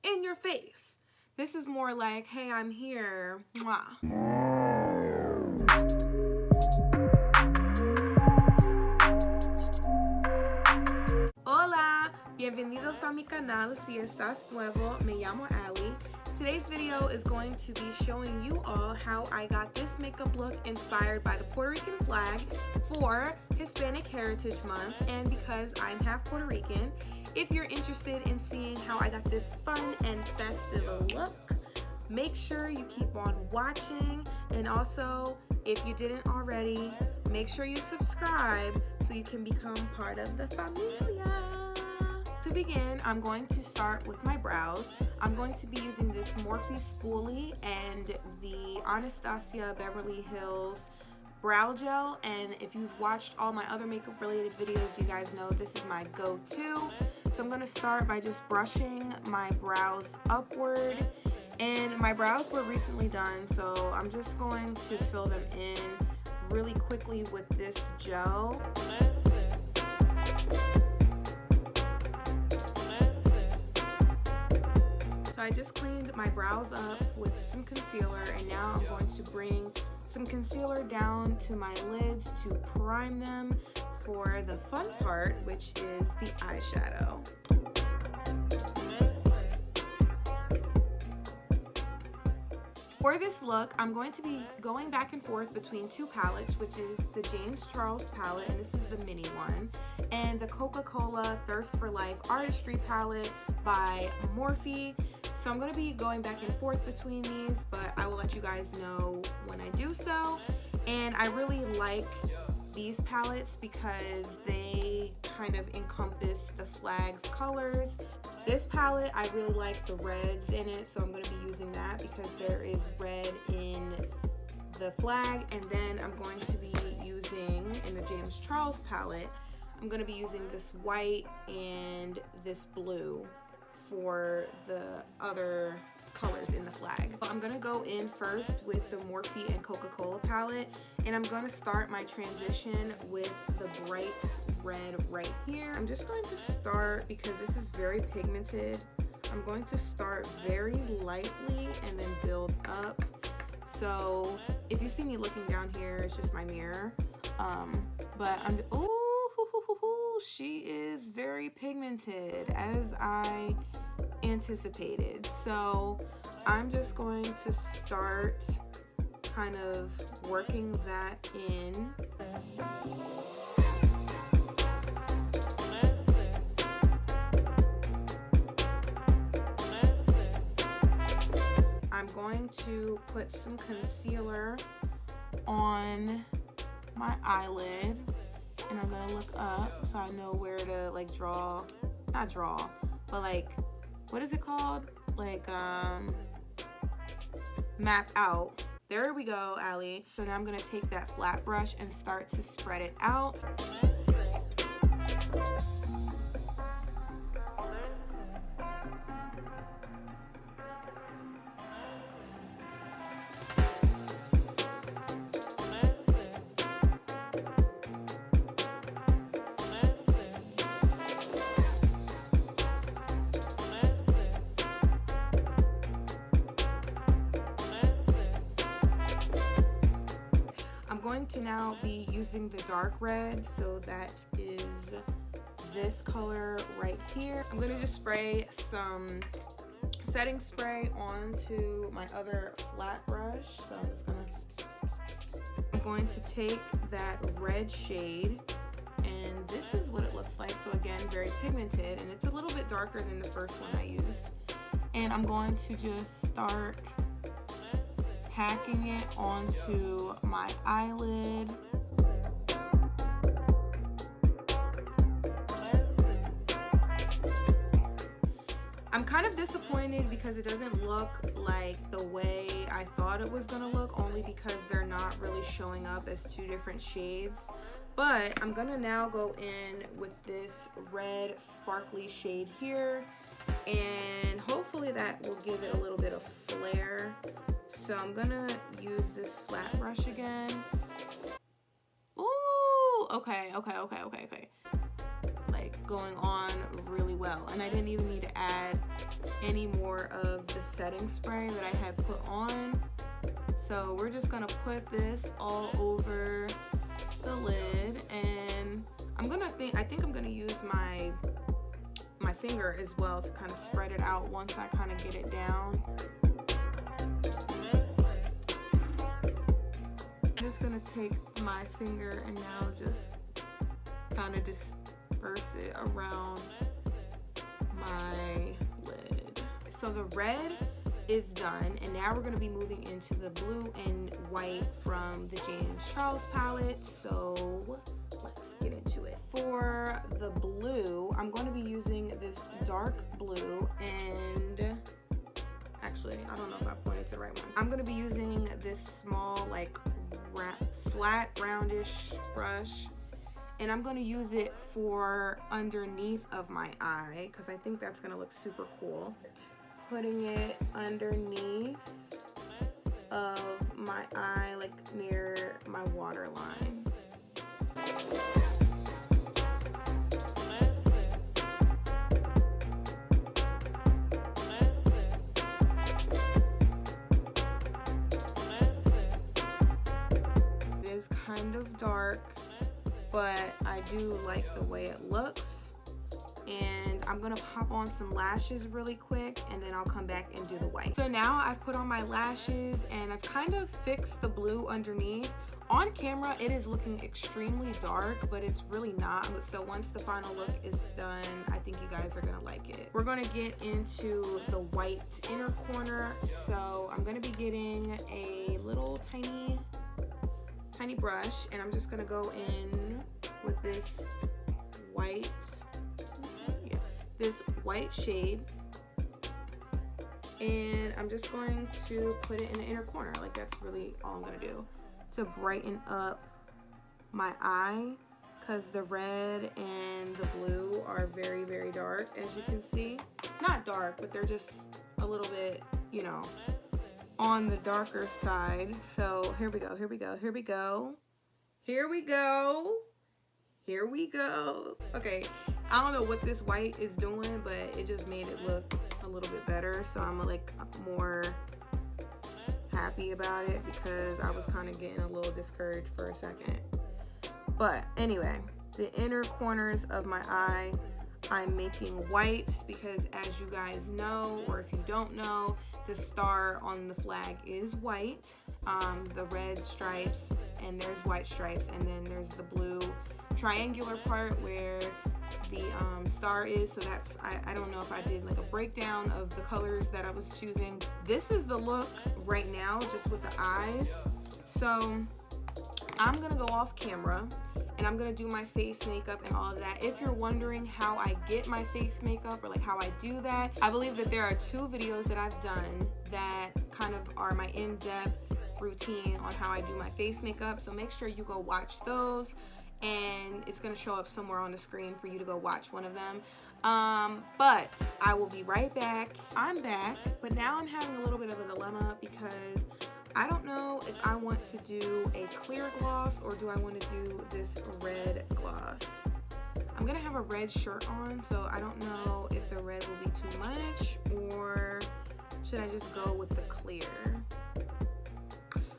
in your face. This is more like, hey, I'm here. Mwah. Hola, bienvenidos a mi canal. Si estás nuevo, me llamo Ali. Today's video is going to be showing you all how I got this makeup look inspired by the Puerto Rican flag for Hispanic Heritage Month, and because I'm half Puerto Rican. If you're interested in seeing how I got this fun and festive look, make sure you keep on watching, and also if you didn't already, make sure you subscribe so you can become part of the familia. To begin, I'm going to start with my brows. I'm going to be using this Morphe Spoolie and the Anastasia Beverly Hills brow gel, and if you've watched all my other makeup related videos, you guys know this is my go-to. So I'm going to start by just brushing my brows upward, and my brows were recently done, so I'm just going to fill them in really quickly with this gel. So I just cleaned my brows up with some concealer, and now I'm going to bring some concealer down to my lids to prime them for the fun part, which is the eyeshadow. For this look, I'm going to be going back and forth between two palettes, which is the James Charles palette, and this is the mini one, and the Coca-Cola Thirst for Life Artistry palette by Morphe. So I'm going to be going back and forth between these, but I will let you guys know when I do so. And I really like these palettes because they kind of encompass the flag's colors. This palette, I really like the reds in it, so I'm going to be using that because there is red in the flag. And then I'm going to be using, in the James Charles palette, I'm going to be using this white and this blue for the other colors in the flag. So I'm gonna go in first with the Morphe and Coca-Cola palette, and I'm gonna start my transition with the bright red right here. I'm just going to start, because this is very pigmented, I'm going to start very lightly and then build up. So if you see me looking down here, it's just my mirror. But I'm, ooh, she is very pigmented, as I anticipated. So I'm just going to start kind of working that in. I'm going to put some concealer on my eyelid, and I'm gonna look up so I know where to like not draw, but like, what is it called? Like, map out. There we go, Ali. So now I'm gonna take that flat brush and start to spread it out. Going to now be using the dark red, so that is this color right here. I'm going to just spray some setting spray onto my other flat brush. So I'm going to take that red shade, and this is what it looks like. So again, very pigmented, and it's a little bit darker than the first one I used. And I'm going to just start packing it onto my eyelid. I'm kind of disappointed because it doesn't look like the way I thought it was gonna look, only because they're not really showing up as two different shades. But I'm gonna now go in with this red sparkly shade here, and hopefully that will give it a little bit of flair. So I'm gonna use this flat brush again. Ooh, okay. Like going on really well. And I didn't even need to add any more of the setting spray that I had put on. So we're just gonna put this all over the lid, and I think I'm gonna use my finger as well to kind of spread it out once I kind of get it down. I'm just gonna take my finger and now just kind of disperse it around my lid. So the red is done, and now we're going to be moving into the blue and white from the James Charles palette. So let's get into it. For the blue, I'm going to be using this dark blue, and actually I don't know if I pointed to the right one. I'm going to be using this small like flat roundish brush, and I'm going to use it for underneath of my eye because I think that's going to look super cool. Putting it underneath of my eye, like near my waterline. It is kind of dark, but I do like the way it looks. And I'm gonna pop on some lashes really quick, and then I'll come back and do the white. So now I've put on my lashes and I've kind of fixed the blue underneath. On camera it is looking extremely dark, but it's really not. So once the final look is done, I think you guys are gonna like it. We're gonna get into the white inner corner. So I'm gonna be getting a little tiny brush, and I'm just gonna go in with this white shade, and I'm just going to put it in the inner corner. Like, that's really all I'm gonna do to brighten up my eye, because the red and the blue are very, very dark, as you can see. Not dark, but they're just a little bit, you know, on the darker side. So here we go, here we go, here we go, here we go, here we go. Okay, I don't know what this white is doing, but it just made it look a little bit better. So I'm like more happy about it because I was kind of getting a little discouraged for a second. But anyway, the inner corners of my eye, I'm making whites because, as you guys know, or if you don't know, the star on the flag is white. The red stripes, and there's white stripes, and then there's the blue triangular part where the star is. So that's, I don't know if I did like a breakdown of the colors that I was choosing. This is the look right now, just with the eyes. So I'm gonna go off camera and I'm gonna do my face makeup and all of that. If you're wondering how I get my face makeup, or like how I do that, I believe that there are 2 videos that I've done that kind of are my in-depth routine on how I do my face makeup. So make sure you go watch those, and it's gonna show up somewhere on the screen for you to go watch one of them. But I will be right back. I'm back, but now I'm having a little bit of a dilemma because I don't know if I want to do a clear gloss or do I want to do this red gloss. I'm gonna have a red shirt on, so I don't know if the red will be too much, or should I just go with the clear?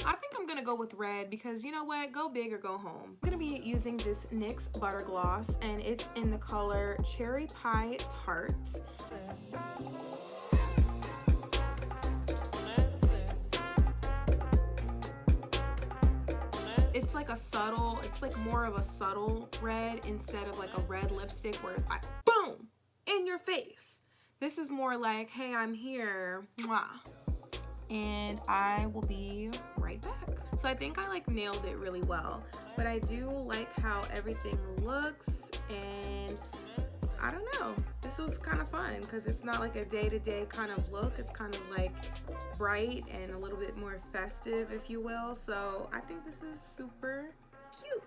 I think I'm gonna go with red because, you know what, go big or go home. I'm gonna be using this NYX Butter Gloss, and it's in the color Cherry Pie Tart. It's like a subtle, it's like more of a subtle red instead of like a red lipstick where it's like, boom, in your face. This is more like, hey, I'm here, mwah. And I will be right back. So I think I like nailed it really well, but I do like how everything looks, and I don't know, this was kind of fun because it's not like a day-to-day kind of look. It's kind of like bright and a little bit more festive, if you will. So I think this is super cute.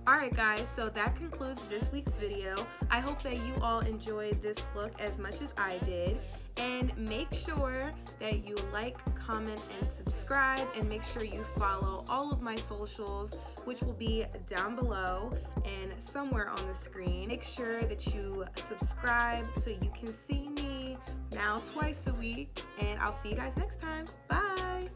Alright guys, so that concludes this week's video. I hope that you all enjoyed this look as much as I did. And make sure that you like, comment, and subscribe, and make sure you follow all of my socials, which will be down below and somewhere on the screen. Make sure that you subscribe so you can see me now twice a week, and I'll see you guys next time. Bye!